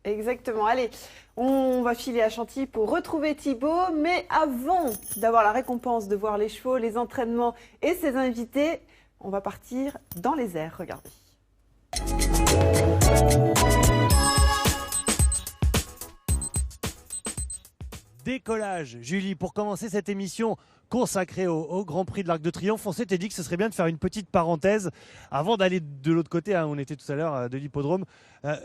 Exactement. Allez, on va filer à Chantilly pour retrouver Thibaut. Mais avant d'avoir la récompense de voir les chevaux, les entraînements et ses invités, on va partir dans les airs. Regardez. Décollage, Julie, pour commencer cette émission consacrée au Grand Prix de l'Arc de Triomphe, on s'était dit que ce serait bien de faire une petite parenthèse avant d'aller de l'autre côté, on était tout à l'heure de l'hippodrome,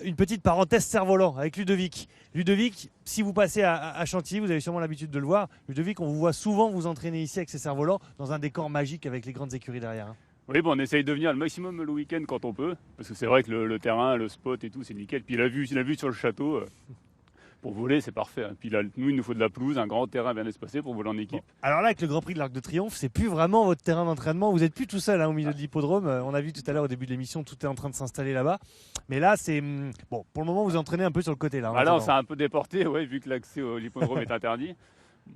une petite parenthèse cerf-volant avec Ludovic. Ludovic, si vous passez à Chantilly, vous avez sûrement l'habitude de le voir. Ludovic, on vous voit souvent vous entraîner ici avec ces cerfs-volants dans un décor magique avec les grandes écuries derrière. Oui, bon, on essaye de venir le maximum le week-end quand on peut, parce que c'est vrai que le terrain, le spot et tout, c'est nickel. Puis la vue sur le château, pour voler, c'est parfait. Puis là, nous, il nous faut de la pelouse, un grand terrain bien espacé pour voler en équipe. Bon. Alors là, avec le Grand Prix de l'Arc de Triomphe, c'est plus vraiment votre terrain d'entraînement. Vous n'êtes plus tout seul au milieu de l'hippodrome. On a vu tout à l'heure au début de l'émission, tout est en train de s'installer là-bas. Mais là, c'est bon. Pour le moment, vous entraînez un peu sur le côté là. Là, on s'est un peu déporté, ouais, vu que l'accès à l'hippodrome est interdit.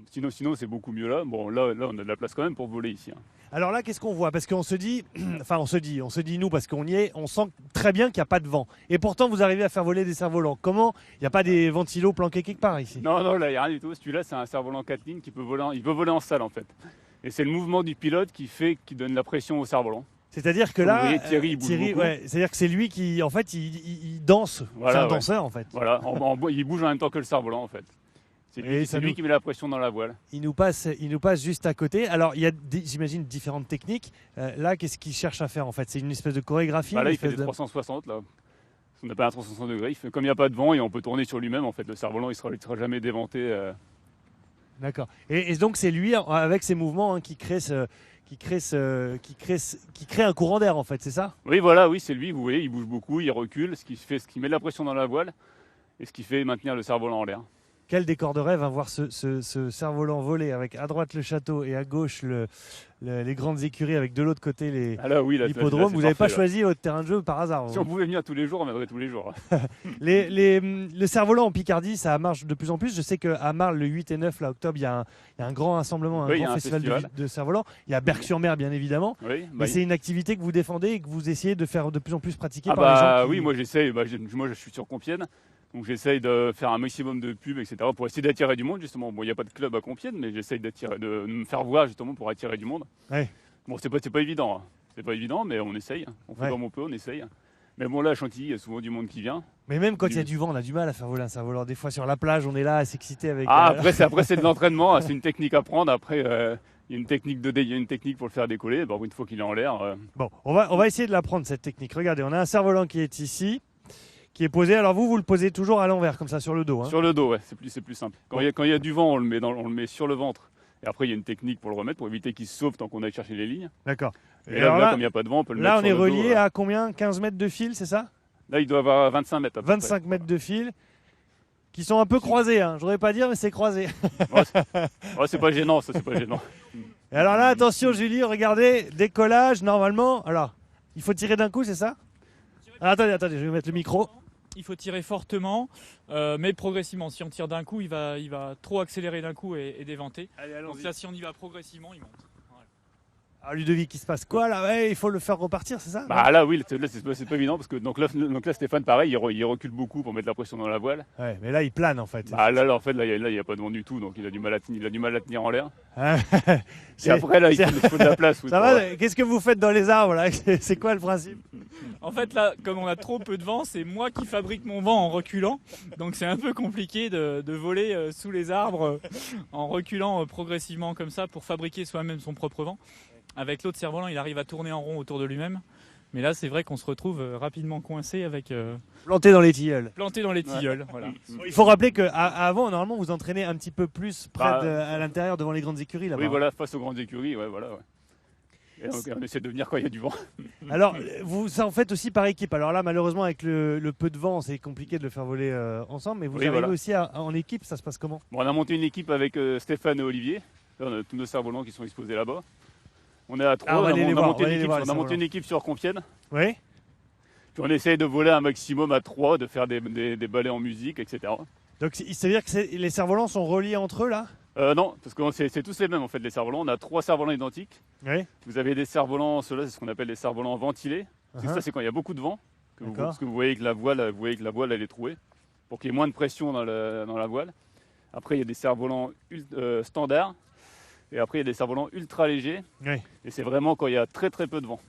Sinon, c'est beaucoup mieux là. Bon, là, on a de la place quand même pour voler ici. Alors là, qu'est-ce qu'on voit? Parce qu'on se dit, on se dit nous, parce qu'on y est, on sent très bien qu'il n'y a pas de vent. Et pourtant, vous arrivez à faire voler des cerfs-volants. Comment? Il n'y a pas des ventilos planqués quelque part ici? Non, là, il n'y a rien du tout. Celui-là, c'est un cerf-volant 4 lignes qui peut voler, il peut voler en salle en fait. Et c'est le mouvement du pilote qui donne la pression au cerf-volant. C'est-à-dire que là, vous voyez, Thierry, il bouge beaucoup. Ouais, c'est-à-dire que c'est lui qui, en fait, il danse. Voilà, c'est un danseur en fait. Voilà, il bouge en même temps que le cerf-volant en fait. C'est lui qui met la pression dans la voile. Il nous passe juste à côté. Alors, il y a, j'imagine, différentes techniques. Là, qu'est-ce qu'il cherche à faire en fait? C'est une espèce de chorégraphie? Là, il fait des 360. Là. On appelle un 360 degrés. Comme il n'y a pas de vent et on peut tourner sur lui-même, en fait, le cerf-volant, il ne sera jamais déventé. D'accord. Et donc, c'est lui, avec ses mouvements, qui crée un courant d'air, en fait, c'est ça? Oui, voilà, oui, c'est lui. Vous voyez, il bouge beaucoup, il recule, ce qui met de la pression dans la voile et ce qui fait maintenir le cerf-volant en l'air. Quel décor de rêve, voir ce cerf-volant voler avec à droite le château et à gauche les grandes écuries avec de l'autre côté l'hippodrome. Vous n'avez pas choisi votre terrain de jeu par hasard? Si on pouvait venir tous les jours, on viendrait tous les jours. Le cerf-volant en Picardie, ça marche de plus en plus. Je sais qu'à Marle, le 8 et 9 là, octobre, il y a un grand rassemblement, un grand festival de cerf-volant. Il y a Berck-sur-Mer, bien évidemment. Oui, mais c'est une activité que vous défendez et que vous essayez de faire de plus en plus pratiquer par les gens. Oui, moi j'essaye. Moi je suis sur Compiègne. Donc j'essaye de faire un maximum de pubs, etc. pour essayer d'attirer du monde justement. Bon, il n'y a pas de club à Compiègne, mais j'essaye de me faire voir justement pour attirer du monde. Ouais. Bon, c'est pas évident. Hein. C'est pas évident, mais on essaye. On fait comme on peut, on essaye. Mais bon, là à Chantilly, il y a souvent du monde qui vient. Mais même quand il y a du vent, on a du mal à faire voler un cerf-volant. Des fois sur la plage, on est là à s'exciter avec. Après c'est de l'entraînement, c'est une technique à prendre. Après, il y a une technique pour le faire décoller. Bon, une fois qu'il est en l'air. Bon, on va essayer de l'apprendre cette technique. Regardez, on a un cerf-volant qui est ici, qui est posé. Alors vous le posez toujours à l'envers, comme ça, sur le dos. Hein. Sur le dos, ouais, c'est plus simple. Quand il y a du vent, on le met sur le ventre. Et après, il y a une technique pour le remettre, pour éviter qu'il se sauve tant qu'on aille chercher les lignes. D'accord. Et là, comme il n'y a pas de vent, on peut le mettre sur le dos. Là, on est relié à combien? 15 mètres de fil, c'est ça? Là, il doit avoir 25 mètres. 25 mètres de fil, qui sont un peu croisés. Hein. Je voudrais pas dire, mais c'est croisé. C'est pas gênant, ça, c'est pas gênant. Et alors là, attention, Julie, regardez, décollage, normalement. Alors, il faut tirer d'un coup, c'est ça? Alors, attendez, je vais mettre le micro. Il faut tirer fortement, mais progressivement. Si on tire d'un coup, il va trop accélérer d'un coup et déventer. Allez, donc là, si on y va progressivement, il monte. Voilà. Alors Ludovic, il se passe quoi là? Ouais, il faut le faire repartir, c'est ça? Là, oui, c'est pas évident parce que donc là, Stéphane, pareil, il recule beaucoup pour mettre la pression dans la voile. Ouais, mais là, il plane en fait. Là, en fait, il n'y a pas de vent du tout, donc il a du mal à tenir en l'air. Et après, là, il faut de la place. Ça va? Qu'est-ce que vous faites dans les arbres là? C'est quoi le principe? En fait, là, comme on a trop peu de vent, c'est moi qui fabrique mon vent en reculant. Donc c'est un peu compliqué de voler sous les arbres en reculant progressivement comme ça pour fabriquer soi-même son propre vent. Avec l'autre cerf-volant, il arrive à tourner en rond autour de lui-même. Mais là, c'est vrai qu'on se retrouve rapidement coincé avec... Planté dans les tilleuls. Planté dans les tilleuls, voilà. Il faut rappeler qu'avant, normalement, vous entraînez un petit peu plus à l'intérieur devant les grandes écuries là-bas. Oui, voilà, face aux grandes écuries, ouais, voilà. Ouais. Et donc, on essaie de venir quand il y a du vent. Alors, vous en faites aussi par équipe. Alors là, malheureusement, avec le peu de vent, c'est compliqué de le faire voler ensemble. Mais vous arrivez aussi en équipe, ça se passe comment? On a monté une équipe avec Stéphane et Olivier. Là, on a tous nos cerfs-volants qui sont exposés là-bas. On est à 3, on a monté une équipe sur Compiègne. Oui. Puis on essaye de voler un maximum à 3, de faire des ballets en musique, etc. Donc ça veut dire que les cerfs-volants sont reliés entre eux là? Non, parce que c'est tous les mêmes en fait, les cerfs-volants. On a 3 cerfs-volants identiques. Oui. Vous avez des cerfs-volants, ceux-là c'est ce qu'on appelle les cerfs-volants ventilés. Ça c'est quand il y a beaucoup de vent. Parce que vous voyez que la voile elle est trouée. pour qu'il y ait moins de pression dans la voile. Après, il y a des cerfs-volants standards. Et après, il y a des cerfs-volants ultra légers. Oui. Et c'est vraiment quand il y a très très peu de vent.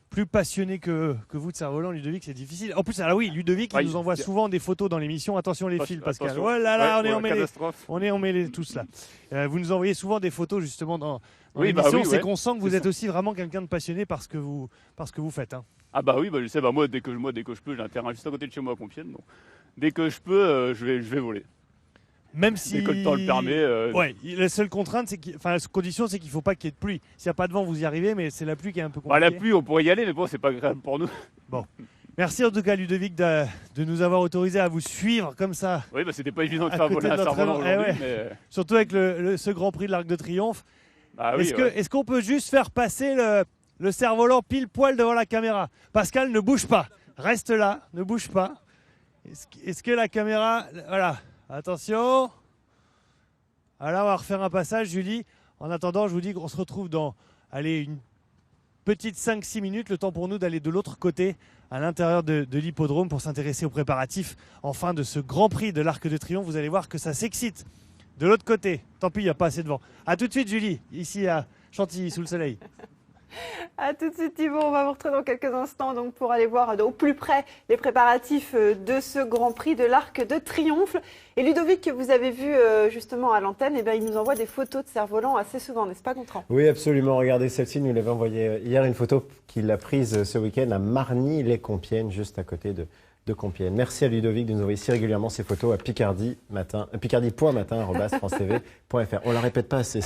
Plus passionné que vous de cerf-volant, Ludovic, c'est difficile. En plus, alors oui, Ludovic, il nous envoie souvent des photos dans l'émission. Attention les fils, Pascal. Attention. Oh là là, Ouais, on est emmêlés. catastrophe. On est emmêlés tous là. Vous nous envoyez souvent des photos justement dans l'émission. Bah oui, c'est ouais. qu'on sent que vous C'est êtes ça. aussi vraiment quelqu'un de passionné par ce que vous faites. Hein. Ah bah oui, bah je sais, bah moi dès que je peux, j'ai un terrain juste à côté de chez moi à Compiègne. Donc, dès que je peux, je vais voler. Même si Dès que le temps le permet. Ouais, la seule contrainte, la condition, c'est qu'il ne faut pas qu'il y ait de pluie. S'il n'y a pas de vent, vous y arrivez, mais c'est la pluie qui est un peu Bah, compliquée. la pluie, on pourrait y aller, mais bon, c'est pas grave pour nous. Merci en tout cas, Ludovic, de nous avoir autorisé à vous suivre comme ça, Oui, bah c'était pas évident de À faire côté voler de un notre cerf-volant élan. aujourd'hui, Eh ouais. mais surtout avec ce Grand Prix de l'Arc de Triomphe. bah oui. Est-ce qu'on peut juste faire passer le cerf-volant pile poil devant la caméra? Pascal, ne bouge pas. Reste là, ne bouge pas. Est-ce que la caméra... Voilà, attention. Voilà, on va refaire un passage, Julie. En attendant, je vous dis qu'on se retrouve dans une petite 5-6 minutes, le temps pour nous d'aller de l'autre côté, à l'intérieur de l'hippodrome, pour s'intéresser aux préparatifs enfin de ce Grand Prix de l'Arc de Triomphe. Vous allez voir que ça s'excite. De l'autre côté, tant pis, il n'y a pas assez de vent. A tout de suite, Julie, ici à Chantilly, sous le soleil. À tout de suite Thibaut, on va vous retrouver dans quelques instants donc, pour aller voir au plus près les préparatifs de ce Grand Prix de l'Arc de Triomphe. Et Ludovic, que vous avez vu justement à l'antenne, il nous envoie des photos de cerfs-volants assez souvent, n'est-ce pas Gontran? Oui, absolument. Regardez celle-ci, nous l'avons envoyée hier, une photo qu'il a prise ce week-end à Margny-les-Compiègnes, juste à côté de Compiègne. Merci à Ludovic de nous envoyer si régulièrement ces photos à picardie.matin@francetv.fr. On la répète pas assez.